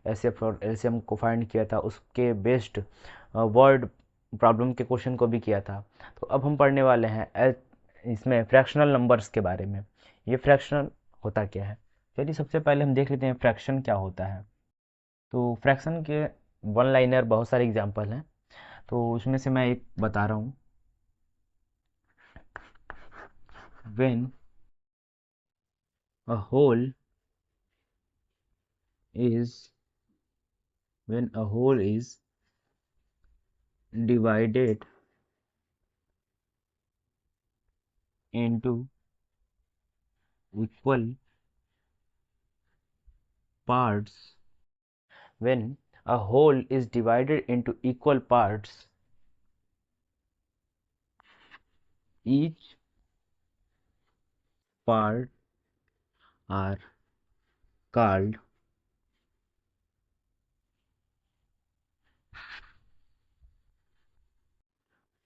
SF और LCM को find किया था, उसके बेस्ड वर्ड प्रॉब्लम के क्वेश्चन को भी किया था। तो अब हम पढ़ने वाले हैं इसमें फ्रैक्शनल नंबर्स के बारे में। ये फ्रैक्शनल होता क्या है, चलिए सबसे पहले हम देख लेते हैं फ्रैक्शन क्या होता है। तो फ्रैक्शन के वन लाइनर बहुत सारे एग्जांपल हैं, तो उसमें से मैं एक बता रहा हूँ। When a whole is when a whole is divided into equal parts, when a whole is divided into equal parts, each part are called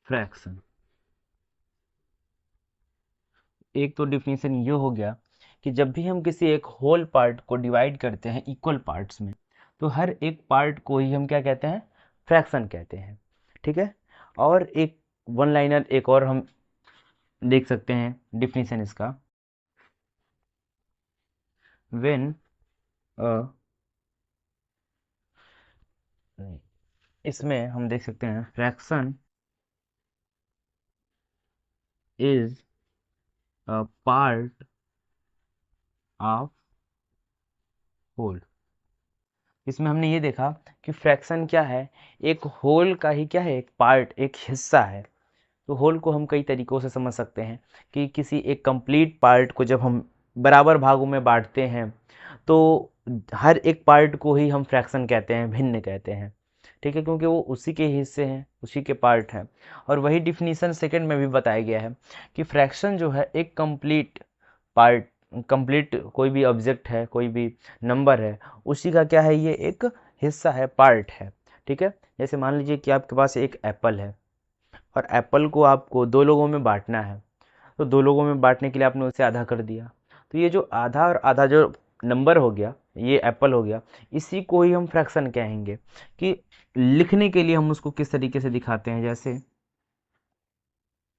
fraction। एक तो डिफिनेशन ये हो गया कि जब भी हम किसी एक होल पार्ट को डिवाइड करते हैं इक्वल पार्ट्स में, तो हर एक पार्ट को ही हम क्या कहते हैं, फ्रैक्शन कहते हैं। ठीक है। और एक वन लाइनर एक और हम देख सकते हैं डिफिनेशन इसका। व्हेन इसमें हम देख सकते हैं fraction is a part of whole. इसमें हमने ये देखा कि फ्रैक्शन क्या है, एक होल का ही क्या है, एक पार्ट, एक हिस्सा है। तो होल को हम कई तरीकों से समझ सकते हैं कि किसी एक कंप्लीट पार्ट को जब हम बराबर भागों में बांटते हैं, तो हर एक पार्ट को ही हम फ्रैक्शन कहते हैं, भिन्न कहते हैं। ठीक है, क्योंकि वो उसी के हिस्से हैं, उसी के पार्ट हैं। और वही डिफिनीशन सेकंड में भी बताया गया है कि फ्रैक्शन जो है एक कंप्लीट पार्ट, कंप्लीट कोई भी ऑब्जेक्ट है, कोई भी नंबर है, उसी का क्या है, ये एक हिस्सा है, पार्ट है। ठीक है। जैसे मान लीजिए कि आपके पास एक एप्पल है और एप्पल को आपको दो लोगों में बांटना है। तो दो लोगों में बांटने के लिए आपने उसे आधा कर दिया। तो ये जो आधा और आधा जो नंबर हो गया, ये एप्पल हो गया, इसी को ही हम फ्रैक्शन कहेंगे। कि लिखने के लिए हम उसको किस तरीके से दिखाते हैं, जैसे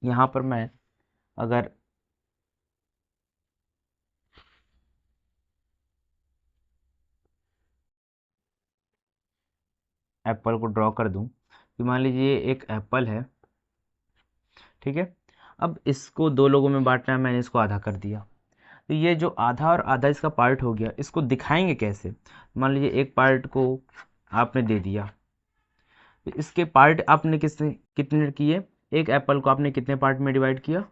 यहाँ पर मैं अगर एप्पल को ड्रॉ कर दूं, तो मान लीजिए एक एप्पल है। ठीक है। अब इसको दो लोगों में बांटना है, मैंने इसको आधा कर दिया। तो ये जो आधा और आधा इसका पार्ट हो गया, इसको दिखाएंगे कैसे। मान लीजिए एक पार्ट को आपने दे दिया, तो इसके पार्ट आपने किसने कितने किए, एक एप्पल को आपने कितने पार्ट में डिवाइड किया,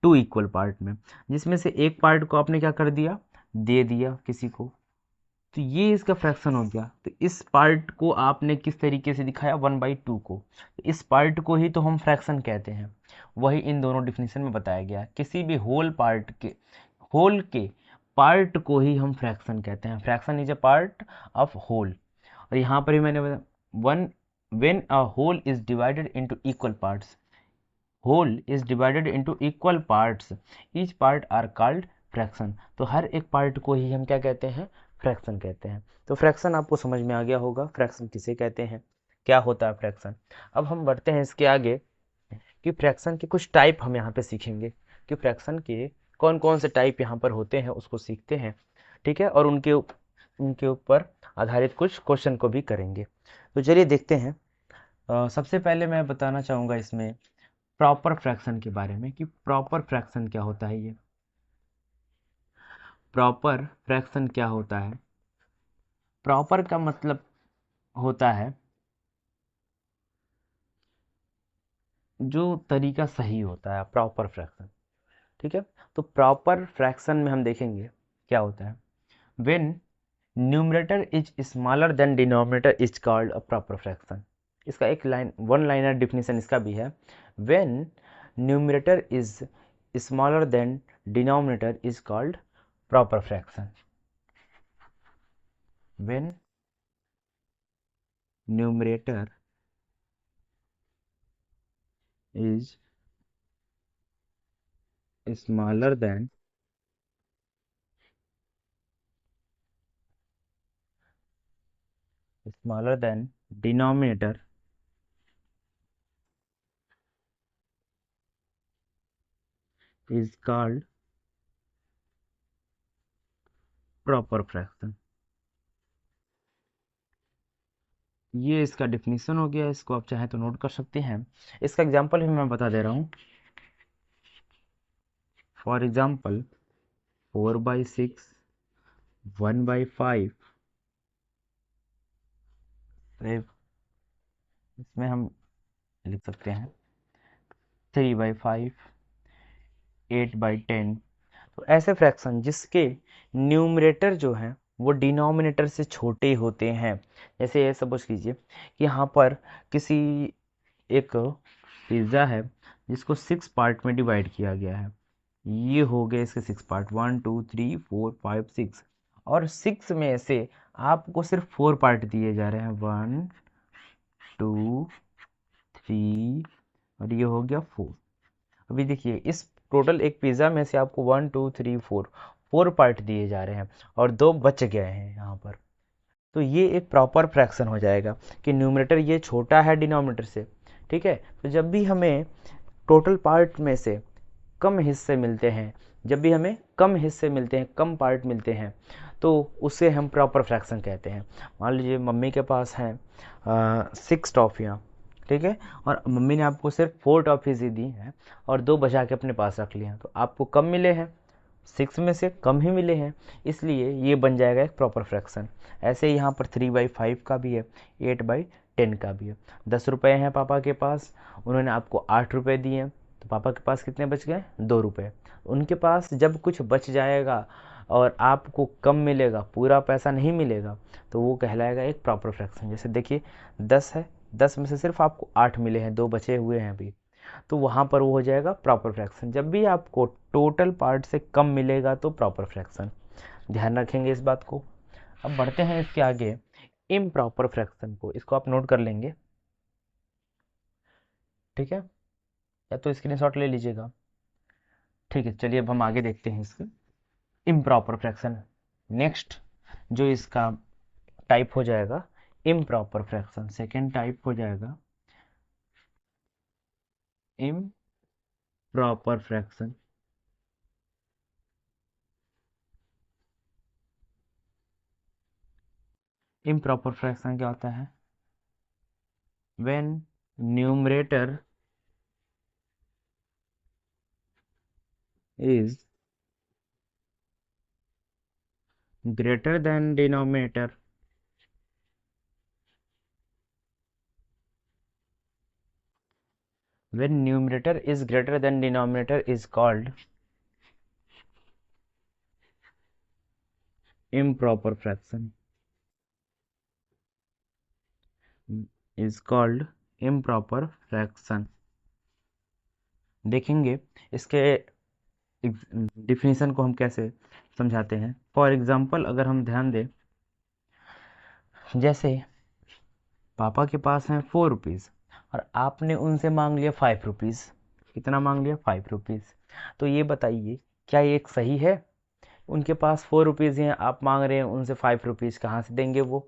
टू इक्वल पार्ट में, जिसमें से एक पार्ट को आपने क्या कर दिया, दे दिया किसी को। तो ये इसका फ्रैक्शन हो गया। तो इस पार्ट को आपने किस तरीके से दिखाया, 1/2 को। तो इस पार्ट को ही तो हम फ्रैक्शन कहते हैं। वही इन दोनों डिफिनीशन में बताया गया है। किसी भी होल के पार्ट को ही हम फ्रैक्शन कहते हैं। Fraction is a part of whole. और यहाँ पर भी मैंने one when a whole is divided into equal parts, whole is divided into equal parts, each part are called fraction. तो हर एक पार्ट को ही हम क्या कहते हैं, फ्रैक्शन कहते हैं। तो फ्रैक्शन आपको समझ में आ गया होगा, फ्रैक्शन किसे कहते हैं, क्या होता है फ्रैक्शन। अब हम बढ़ते हैं इसके आगे कि फ्रैक्शन के कुछ टाइप हम यहाँ पे सीखेंगे, कि फ्रैक्शन के कौन कौन से टाइप यहाँ पर होते हैं उसको सीखते हैं। ठीक है। और उनके ऊपर आधारित कुछ क्वेश्चन को भी करेंगे। तो चलिए देखते हैं। सबसे पहले मैं बताना चाहूँगा इसमें प्रॉपर फ्रैक्शन के बारे में, कि प्रॉपर फ्रैक्शन क्या होता है। ये प्रॉपर फ्रैक्शन क्या होता है, प्रॉपर का मतलब होता है जो तरीका सही होता है, प्रॉपर फ्रैक्शन। ठीक है। तो प्रॉपर फ्रैक्शन में हम देखेंगे क्या होता है। When numerator is smaller than denominator is called a proper fraction. इसका एक लाइन वन लाइनर डिफिनेशन इसका भी है। When numerator is smaller than denominator is called proper fraction. When numerator is smaller than smaller than denominator is called proper fraction। ये इसका definition हो गया, इसको आप चाहे तो नोट कर सकते हैं। इसका एग्जांपल भी मैं बता दे रहा हूँ। फॉर एग्जांपल 4/6, 1/5, इसमें हम लिख सकते हैं 3/5, 8/10। तो ऐसे फ्रैक्शन जिसके न्यूमरेटर जो है वो डिनोमिनेटर से छोटे होते हैं। जैसे ये सपोज कीजिए कि यहाँ पर किसी एक पिज़्ज़ा है जिसको 6 पार्ट में डिवाइड किया गया है। ये हो गए इसके 6 पार्ट, 1 2 3 4 5 6। और 6 में से आपको सिर्फ 4 पार्ट दिए जा रहे हैं, 1 2 3, और ये हो गया 4। अभी देखिए इस टोटल एक पिज़्ज़ा में से आपको 1 2 3 4 4 पार्ट दिए जा रहे हैं और 2 बच गए हैं यहाँ पर। तो ये एक प्रॉपर फ्रैक्शन हो जाएगा कि न्यूमरेटर ये छोटा है डिनोमिनेटर से। ठीक है, तो जब भी हमें टोटल पार्ट में से कम हिस्से मिलते हैं, जब भी हमें कम हिस्से मिलते हैं, कम पार्ट मिलते हैं, तो उसे हम प्रॉपर फ्रैक्शन कहते हैं। मान लीजिए मम्मी के पास हैं 6 टॉफ़ियाँ, ठीक है, और मम्मी ने आपको सिर्फ 4 टॉफ़ीज़ ही दी हैं और 2 बचा के अपने पास रख लिए हैं, तो आपको कम मिले हैं, 6 में से कम ही मिले हैं, इसलिए ये बन जाएगा एक प्रॉपर फ्रैक्शन। ऐसे ही यहाँ पर 3/5 का भी है, 8/10 का भी है। 10 रुपये हैं पापा के पास, उन्होंने आपको 8 रुपये दिए, तो पापा के पास कितने बच गए? 2 रुपये। उनके पास जब कुछ बच जाएगा और आपको कम मिलेगा, पूरा पैसा नहीं मिलेगा, तो वो कहलाएगा एक प्रॉपर फ्रैक्शन। जैसे देखिए 10 है, 10 में से सिर्फ आपको 8 मिले हैं, 2 बचे हुए हैं अभी, तो वहाँ पर वो हो जाएगा प्रॉपर फ्रैक्शन। जब भी आपको टोटल पार्ट से कम मिलेगा तो प्रॉपर फ्रैक्शन, ध्यान रखेंगे इस बात को। अब बढ़ते हैं इसके आगे इम्प्रॉपर फ्रैक्शन को, इसको आप नोट कर लेंगे, ठीक है, या तो स्क्रीनशॉट ले लीजिएगा। ठीक है, चलिए अब हम आगे देखते हैं इसके इम्प्रॉपर फ्रैक्शन। नेक्स्ट जो इसका टाइप हो जाएगा इम्प्रॉपर फ्रैक्शन, सेकेंड टाइप हो जाएगा इम्प्रॉपर फ्रैक्शन। इम्प्रॉपर फ्रैक्शन क्या होता है? When numerator is greater than denominator, when numerator is greater than denominator is called improper fraction, is called improper fraction। देखेंगे इसके डिफिनीशन को हम कैसे समझाते हैं। फॉर एग्जांपल अगर हम ध्यान दें, जैसे पापा के पास हैं 4 रुपीज़ और आपने उनसे मांग लिया 5 रुपीज़। कितना मांग लिया? 5 रुपीज़। तो ये बताइए क्या ये एक सही है? उनके पास 4 रुपीज़ हैं, आप मांग रहे हैं उनसे 5 रुपीज़, कहाँ से देंगे वो?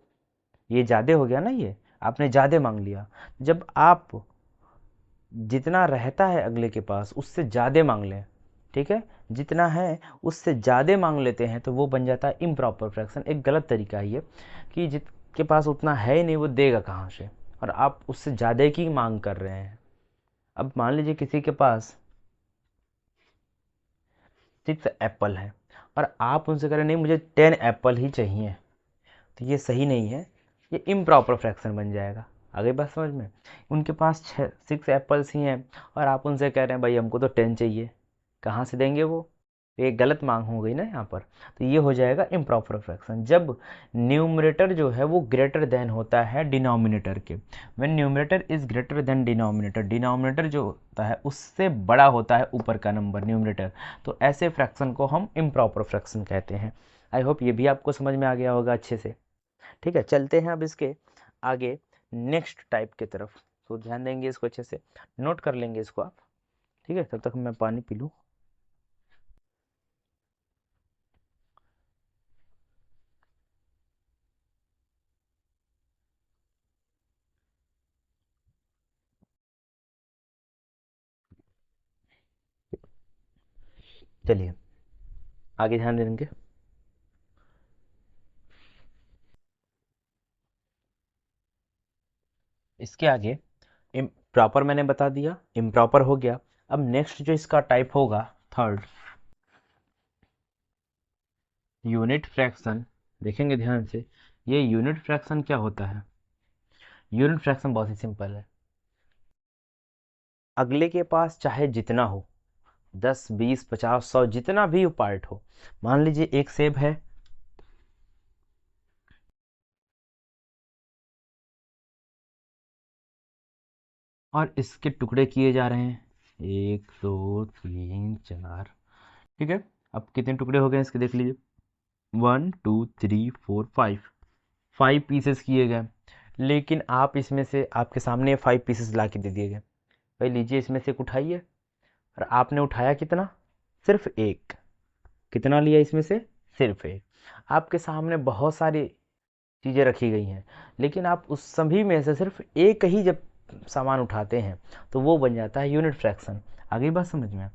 ये ज़्यादा हो गया ना, ये आपने ज़्यादा मांग लिया। जब आप जितना रहता है अगले के पास उससे ज़्यादा मांग लें, ठीक है, जितना है उससे ज़्यादा मांग लेते हैं, तो वो बन जाता है इम्प्रॉपर फ्रैक्शन। एक गलत तरीका है ये कि जिसके पास उतना है ही नहीं वो देगा कहाँ से, और आप उससे ज़्यादा की मांग कर रहे हैं। अब मान लीजिए किसी के पास 6 एप्पल है और आप उनसे कह रहे हैं नहीं मुझे 10 एप्पल ही चाहिए, तो ये सही नहीं है, ये इम्प्रॉपर फ्रैक्शन बन जाएगा। आगे बात समझ में? उनके पास 6 एप्पल्स ही हैं और आप उनसे कह रहे हैं भाई हमको तो 10 चाहिए, कहाँ से देंगे वो? तो ये गलत मांग हो गई ना यहाँ पर, तो ये हो जाएगा इम्प्रॉपर फ्रैक्शन जब न्यूमरेटर जो है वो ग्रेटर देन होता है डिनोमिनेटर के। When numerator is greater than denominator, denominator जो होता है उससे बड़ा होता है ऊपर का नंबर न्यूमरेटर, तो ऐसे फ्रैक्शन को हम इम्प्रॉपर फ्रैक्शन कहते हैं। आई होप ये भी आपको समझ में आ गया होगा अच्छे से। ठीक है, चलते हैं अब इसके आगे नेक्स्ट टाइप की तरफ, तो ध्यान देंगे इसको अच्छे से, नोट कर लेंगे इसको आप। ठीक है, तब तक मैं पानी पी लूँ। चलिए आगे ध्यान देंगे। इसके आगे प्रॉपर मैंने बता दिया, इम्प्रॉपर हो गया। अब नेक्स्ट जो इसका टाइप होगा थर्ड, यूनिट फ्रैक्शन। देखेंगे ध्यान से, ये यूनिट फ्रैक्शन क्या होता है। यूनिट फ्रैक्शन बहुत ही सिंपल है। अगले के पास चाहे जितना हो, 10 20 50 100 जितना भी पार्ट हो, मान लीजिए एक सेब है, और इसके टुकड़े किए जा रहे हैं 1 2 3 4। ठीक है, अब कितने टुकड़े हो गए इसके देख लीजिए, 1 2 3 4 5, 5 पीसेस किए गए। लेकिन आप इसमें से, आपके सामने 5 पीसेस ला के दे दिए गए, भाई लीजिए इसमें से एक उठाइए, और आपने उठाया कितना, सिर्फ एक। कितना लिया इसमें से, सिर्फ एक। आपके सामने बहुत सारी चीज़ें रखी गई हैं, लेकिन आप उस सभी में से सिर्फ एक ही जब सामान उठाते हैं, तो वो बन जाता है यूनिट फ्रैक्शन। आगे बात समझ में।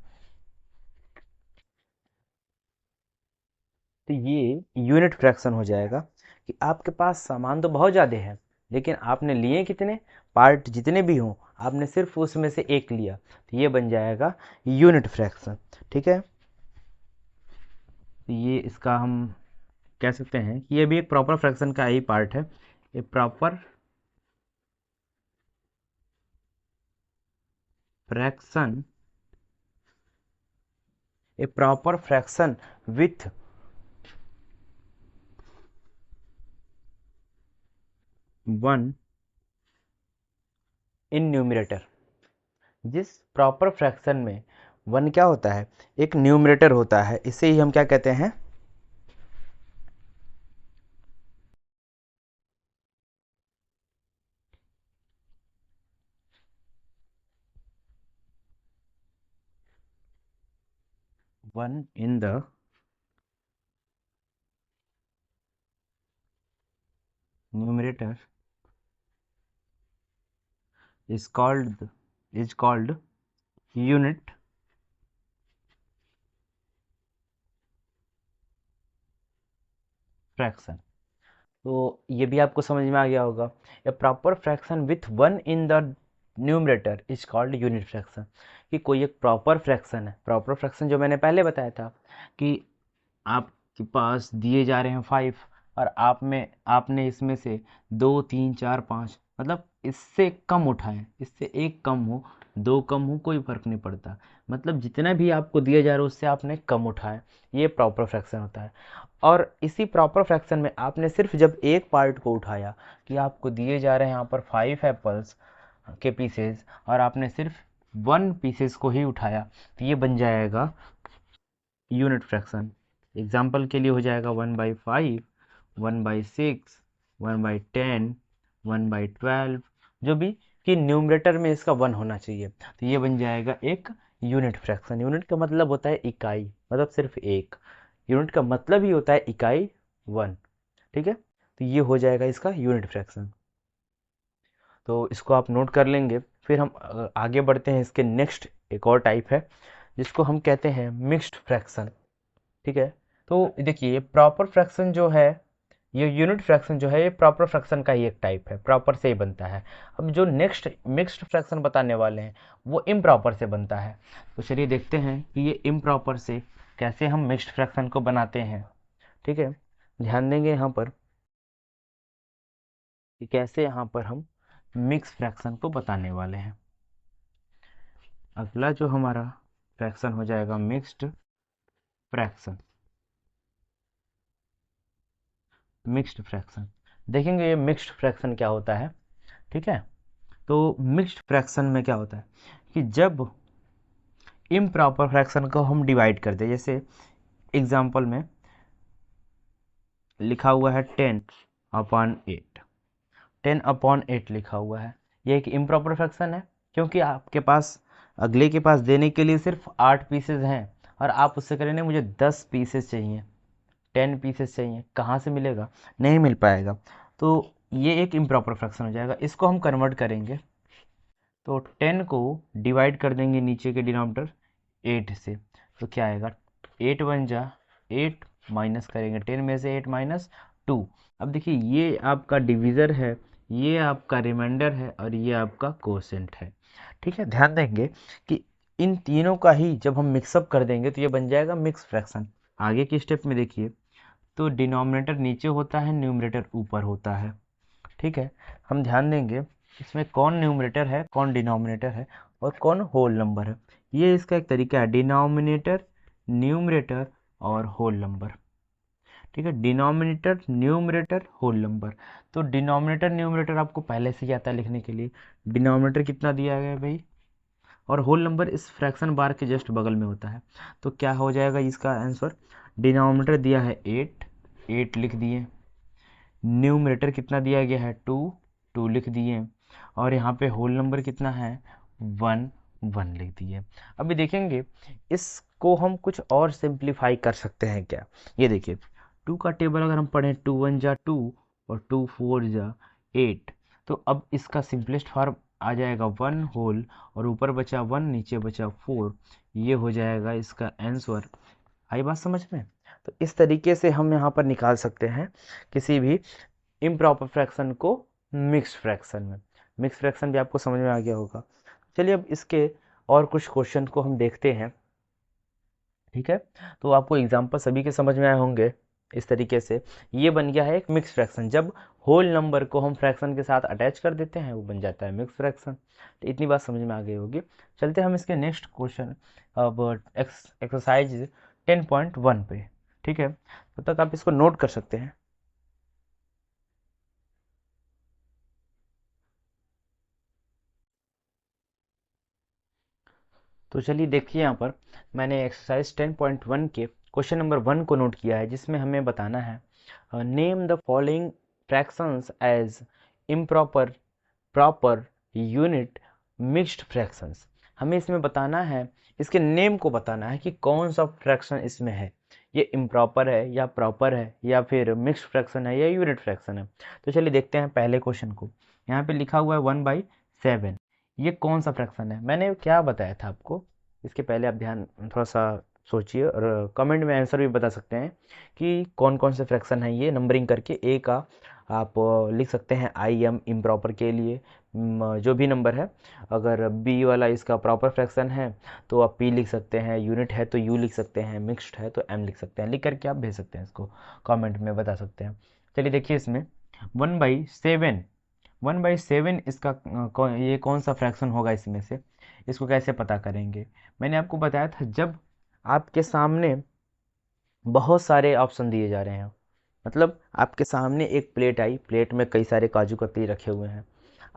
तो ये यूनिट फ्रैक्शन हो जाएगा कि आपके पास सामान तो बहुत ज़्यादा है, लेकिन आपने लिए कितने, पार्ट जितने भी हों, आपने सिर्फ उसमें से एक लिया, तो ये बन जाएगा यूनिट फ्रैक्शन। ठीक है, तो ये इसका हम कह सकते हैं कि ये भी एक प्रॉपर फ्रैक्शन का ही पार्ट है। A proper fraction, a proper fraction with one in numerator. जिस प्रॉपर फ्रैक्शन में वन क्या होता है, एक न्यूमरेटर होता है, इसे ही हम क्या कहते हैं, one in the numerator is called unit fraction. तो ये भी आपको समझ में आ गया होगा, a proper fraction with one in the numerator is called unit fraction. कि कोई एक प्रॉपर फ्रैक्शन है, प्रॉपर फ्रैक्शन जो मैंने पहले बताया था कि आपके पास दिए जा रहे हैं 5, और आपने इसमें से 2 3 4 5, मतलब इससे कम उठाएं, इससे एक कम हो, दो कम हो, कोई फर्क नहीं पड़ता, मतलब जितना भी आपको दिया जा रहा है उससे आपने कम उठाया, ये प्रॉपर फ्रैक्शन होता है। और इसी प्रॉपर फ्रैक्शन में आपने सिर्फ जब एक पार्ट को उठाया, कि आपको दिए जा रहे हैं यहाँ पर 5 एप्पल्स के पीसेस, और आपने सिर्फ 1 पीसेस को ही उठाया, तो ये बन जाएगा यूनिट फ्रैक्शन। एग्जाम्पल के लिए हो जाएगा 1/5, 1/6, 1/10, 1/12, जो भी, कि न्यूमरेटर में इसका 1 होना चाहिए, तो ये बन जाएगा एक यूनिट फ्रैक्शन। यूनिट का मतलब होता है इकाई, मतलब सिर्फ एक। यूनिट का मतलब ही होता है इकाई, 1। ठीक है, तो ये हो जाएगा इसका यूनिट फ्रैक्शन। तो इसको आप नोट कर लेंगे। फिर हम आगे बढ़ते हैं, इसके नेक्स्ट एक और टाइप है जिसको हम कहते हैं मिक्स्ड फ्रैक्शन। ठीक है, तो देखिए प्रॉपर फ्रैक्शन जो है, ये यूनिट फ्रैक्शन जो है, ये प्रॉपर फ्रैक्शन का ही एक टाइप है, प्रॉपर से ही बनता है। अब जो नेक्स्ट मिक्स्ड फ्रैक्शन बताने वाले हैं, वो इम्प्रॉपर से बनता है। तो चलिए देखते हैं कि ये इम्प्रॉपर से कैसे हम मिक्स्ड फ्रैक्शन को बनाते हैं। ठीक है, ध्यान देंगे यहाँ पर कि कैसे यहाँ पर हम मिक्स फ्रैक्शन को बताने वाले हैं। अगला जो हमारा फ्रैक्शन हो जाएगा मिक्स्ड फ्रैक्शन। मिक्स्ड फ्रैक्शन देखेंगे, ये मिक्स्ड फ्रैक्शन क्या होता है। ठीक है, तो मिक्स्ड फ्रैक्शन में क्या होता है कि जब इम्प्रॉपर फ्रैक्शन को हम डिवाइड करते हैं, जैसे एग्जांपल में लिखा हुआ है 10/8, 10/8 लिखा हुआ है, ये एक इम्प्रॉपर फ्रैक्शन है, क्योंकि आपके पास, अगले के पास देने के लिए सिर्फ 8 पीसेज हैं, और आप उससे करेंगे मुझे 10 पीसेस चाहिए, 10 पीसेस चाहिए, कहाँ से मिलेगा, नहीं मिल पाएगा। तो ये एक इम्प्रॉपर फ्रैक्शन हो जाएगा। इसको हम कन्वर्ट करेंगे, तो 10 को डिवाइड कर देंगे नीचे के डिनोमिनेटर 8 से, तो क्या आएगा 8 वन जा 8, माइनस करेंगे 10 में से 8 माइनस 2। अब देखिए ये आपका डिविज़र है, ये आपका रिमाइंडर है और ये आपका कोसेंट है। ठीक है, ध्यान देंगे कि इन तीनों का ही जब हम मिक्सअप कर देंगे तो ये बन जाएगा मिक्स फ्रैक्शन। आगे की स्टेप में देखिए, तो डिनोमिनेटर नीचे होता है, न्यूमरेटर ऊपर होता है। ठीक है, हम ध्यान देंगे इसमें कौन न्यूमरेटर है, कौन डिनोमिनेटर है और कौन होल नंबर है। ये इसका एक तरीका है, डिनोमिनेटर, न्यूमरेटर और होल नंबर। ठीक है, डिनोमिनेटर, न्यूमरेटर, होल नंबर। तो डिनोमिनेटर न्यूमरेटर आपको पहले से ही आता है लिखने के लिए। डिनोमिनेटर कितना दिया गया है भाई, और होल नंबर इस फ्रैक्शन बार के जस्ट बगल में होता है। तो क्या हो जाएगा इसका आंसर, डिनोमिनेटर दिया है 8, 8 लिख दिए। न्यूमरेटर कितना दिया गया है 2, 2 लिख दिए। और यहाँ पे होल नंबर कितना है 1, 1 लिख दिए। अभी देखेंगे इसको हम कुछ और सिंप्लीफाई कर सकते हैं क्या। ये देखिए 2 का टेबल अगर हम पढ़ें, 2 1 जा 2 और 2 4 जा 8, तो अब इसका सिंपलेस्ट फॉर्म आ जाएगा 1 होल और ऊपर बचा 1, नीचे बचा 4। ये हो जाएगा इसका आंसर। आई बात समझ में। तो इस तरीके से हम यहाँ पर निकाल सकते हैं किसी भी इम्प्रॉपर फ्रैक्शन को मिक्स्ड फ्रैक्शन में। मिक्स फ्रैक्शन भी आपको समझ में आ गया होगा। चलिए अब इसके और कुछ क्वेश्चन को हम देखते हैं। ठीक है, तो आपको एग्जाम्पल सभी के समझ में आए होंगे। इस तरीके से ये बन गया है एक मिक्स फ्रैक्शन। जब होल नंबर को हम फ्रैक्शन के साथ अटैच कर देते हैं वो बन जाता है मिक्स फ्रैक्शन। तो इतनी बात समझ में आ गई होगी। चलते हम इसके नेक्स्ट क्वेश्चन, अब एक्सरसाइज 10.1 पे। ठीक है, तब तक आप इसको नोट कर सकते हैं। तो चलिए देखिए, यहाँ पर मैंने एक्सरसाइज 10.1 के क्वेश्चन नंबर 1 को नोट किया है, जिसमें हमें बताना है name the following fractions as improper, proper, unit, mixed fractions. हमें इसमें बताना है, इसके नेम को बताना है कि कौन सा फ्रैक्शन इसमें है, ये इम्प्रॉपर है या प्रॉपर है या फिर मिक्स्ड फ्रैक्शन है या यूनिट फ्रैक्शन है। तो चलिए देखते हैं पहले क्वेश्चन को। यहाँ पे लिखा हुआ है 1/7। ये कौन सा फ्रैक्शन है, मैंने क्या बताया था आपको। इसके पहले आप ध्यान थोड़ा सा सोचिए और कमेंट में आंसर भी बता सकते हैं कि कौन कौन से फ्रैक्शन है ये, नंबरिंग करके। ए का आप लिख सकते हैं आई एम इम्प्रॉपर के लिए जो भी नंबर है। अगर बी वाला इसका प्रॉपर फ्रैक्शन है तो आप पी लिख सकते हैं, यूनिट है तो यू लिख सकते हैं, मिक्स्ड है तो एम लिख सकते हैं। लिख करके आप भेज सकते हैं, इसको कमेंट में बता सकते हैं। चलिए देखिए इसमें 1/7, 1/7 इसका ये कौन सा फ्रैक्शन होगा इसमें से, इसको कैसे पता करेंगे। मैंने आपको बताया था, जब आपके सामने बहुत सारे ऑप्शन दिए जा रहे हैं, मतलब आपके सामने एक प्लेट आई, प्लेट में कई सारे काजू कतली रखे हुए हैं,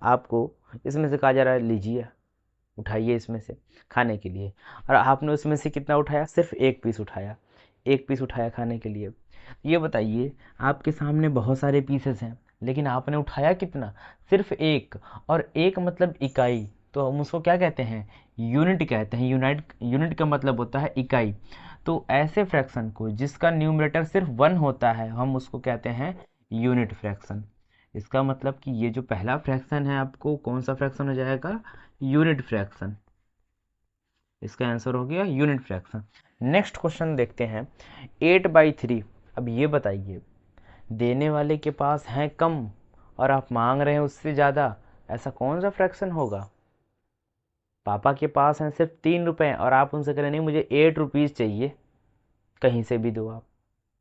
आपको इसमें से कहा जा रहा है लीजिए, उठाइए इसमें से खाने के लिए, और आपने उसमें से कितना उठाया, सिर्फ एक पीस उठाया, एक पीस उठाया खाने के लिए। ये बताइए आपके सामने बहुत सारे पीसेस हैं लेकिन आपने उठाया कितना, सिर्फ एक। और एक मतलब इकाई, तो हम उसको क्या कहते हैं, यूनिट कहते हैं। यूनिट, यूनिट का मतलब होता है इकाई। तो ऐसे फ्रैक्शन को जिसका न्यूमरेटर सिर्फ 1 होता है हम उसको कहते हैं यूनिट फ्रैक्शन। इसका मतलब कि ये जो पहला फ्रैक्शन है आपको कौन सा फ्रैक्शन हो जाएगा, यूनिट फ्रैक्शन। इसका आंसर हो गया यूनिट फ्रैक्शन। नेक्स्ट क्वेश्चन देखते हैं 8/3। अब ये बताइए, देने वाले के पास है कम और आप मांग रहे हैं उससे ज़्यादा, ऐसा कौन सा फ्रैक्शन होगा। पापा के पास हैं सिर्फ 3 रुपए और आप उनसे कह रहे नहीं मुझे 8 रुपीज़ चाहिए, कहीं से भी दो आप।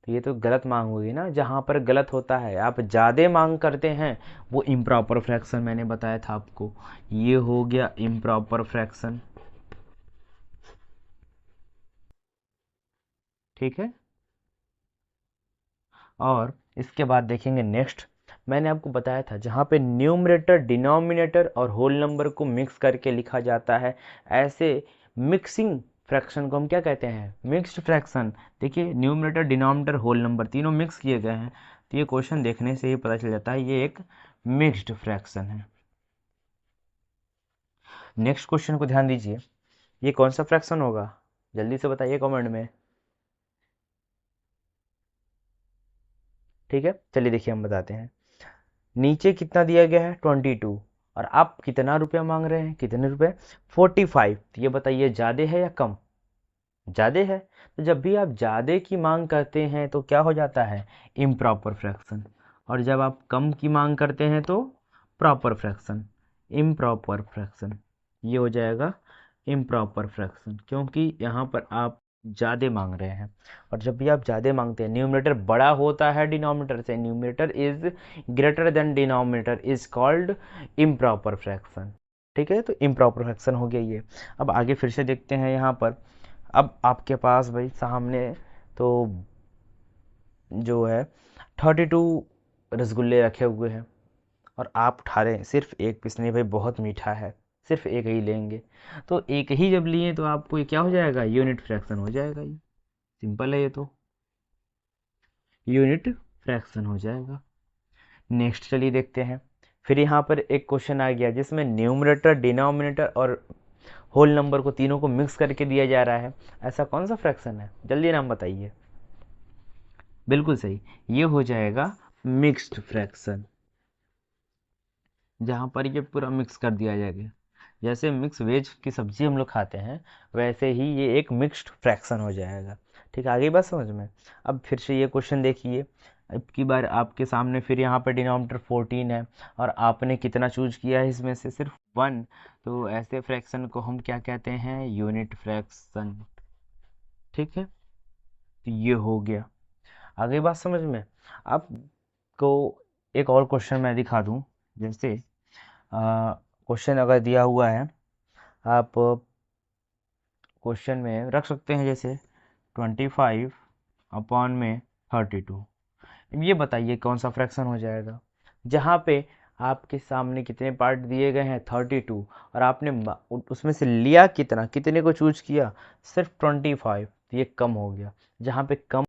तो ये तो गलत मांग होगी ना। जहाँ पर गलत होता है, आप ज़्यादा मांग करते हैं, वो इम्प्रॉपर फ्रैक्शन मैंने बताया था आपको। ये हो गया इम्प्रॉपर फ्रैक्शन। ठीक है, और इसके बाद देखेंगे नेक्स्ट। मैंने आपको बताया था जहाँ पे न्यूमरेटर, डिनोमिनेटर और होल नंबर को मिक्स करके लिखा जाता है, ऐसे मिक्सिंग फ्रैक्शन को हम क्या कहते हैं, मिक्स्ड फ्रैक्शन। देखिए न्यूमरेटर, डिनोमिनेटर, होल नंबर तीनों मिक्स किए गए हैं, तो ये क्वेश्चन देखने से ही पता चल जाता है ये एक मिक्स्ड फ्रैक्शन है। नेक्स्ट क्वेश्चन को ध्यान दीजिए, ये कौन सा फ्रैक्शन होगा, जल्दी से बताइए कमेंट में। ठीक है, चलिए देखिए हम बताते हैं। नीचे कितना दिया गया है 22, और आप कितना रुपया मांग रहे हैं, कितने रुपए, 45। तो ये बताइए ज़्यादा है या कम, ज़्यादा है। तो जब भी आप ज़्यादा की मांग करते हैं तो क्या हो जाता है, इम्प्रॉपर फ्रैक्शन। और जब आप कम की मांग करते हैं तो प्रॉपर फ्रैक्शन। इम्प्रॉपर फ्रैक्शन ये हो जाएगा इम्प्रॉपर फ्रैक्शन, क्योंकि यहाँ पर आप ज़्यादा मांग रहे हैं। और जब भी आप ज़्यादा मांगते हैं, न्यूमरेटर बड़ा होता है डिनोमिनेटर से, numerator is greater than denominator is called improper fraction. ठीक है, तो इम्प्रॉपर फ्रैक्शन हो गया ये। अब आगे फिर से देखते हैं यहाँ पर। अब आपके पास भाई सामने तो जो है 32 रसगुल्ले रखे हुए हैं, और आप उठा रहे हैं सिर्फ एक पीस। नहीं भाई, बहुत मीठा है, सिर्फ एक ही लेंगे। तो एक ही जब लिए तो आपको ये क्या हो जाएगा, यूनिट फ्रैक्शन हो जाएगा। ये सिंपल है, ये तो यूनिट फ्रैक्शन हो जाएगा। नेक्स्ट चलिए देखते हैं। फिर यहाँ पर एक क्वेश्चन आ गया जिसमें न्यूमरेटर, डिनोमिनेटर और होल नंबर को, तीनों को मिक्स करके दिया जा रहा है। ऐसा कौन सा फ्रैक्शन है, जल्दी नाम बताइए। बिल्कुल सही, ये हो जाएगा मिक्स्ड फ्रैक्शन, जहाँ पर ये पूरा मिक्स कर दिया जाएगा। जैसे मिक्स वेज की सब्जी हम लोग खाते हैं, वैसे ही ये एक मिक्स्ड फ्रैक्शन हो जाएगा। ठीक है, आगे बात समझ में। अब फिर से ये क्वेश्चन देखिए। अब की बार आपके सामने फिर यहाँ पर डिनोमिनेटर 14 है, और आपने कितना चूज किया है, इसमें से सिर्फ 1। तो ऐसे फ्रैक्शन को हम क्या कहते हैं, यूनिट फ्रैक्शन। ठीक है, तो ये हो गया। आगे बात समझ में। आपको एक और क्वेश्चन मैं दिखा दूं। जैसे क्वेश्चन अगर दिया हुआ है, आप क्वेश्चन में रख सकते हैं जैसे 25 अपॉन में 32। ये बताइए कौन सा फ्रैक्शन हो जाएगा, जहाँ पे आपके सामने कितने पार्ट दिए गए हैं, 32, और आपने उसमें से लिया कितना, कितने को चूज किया, सिर्फ 25। ये कम हो गया। जहाँ पे कम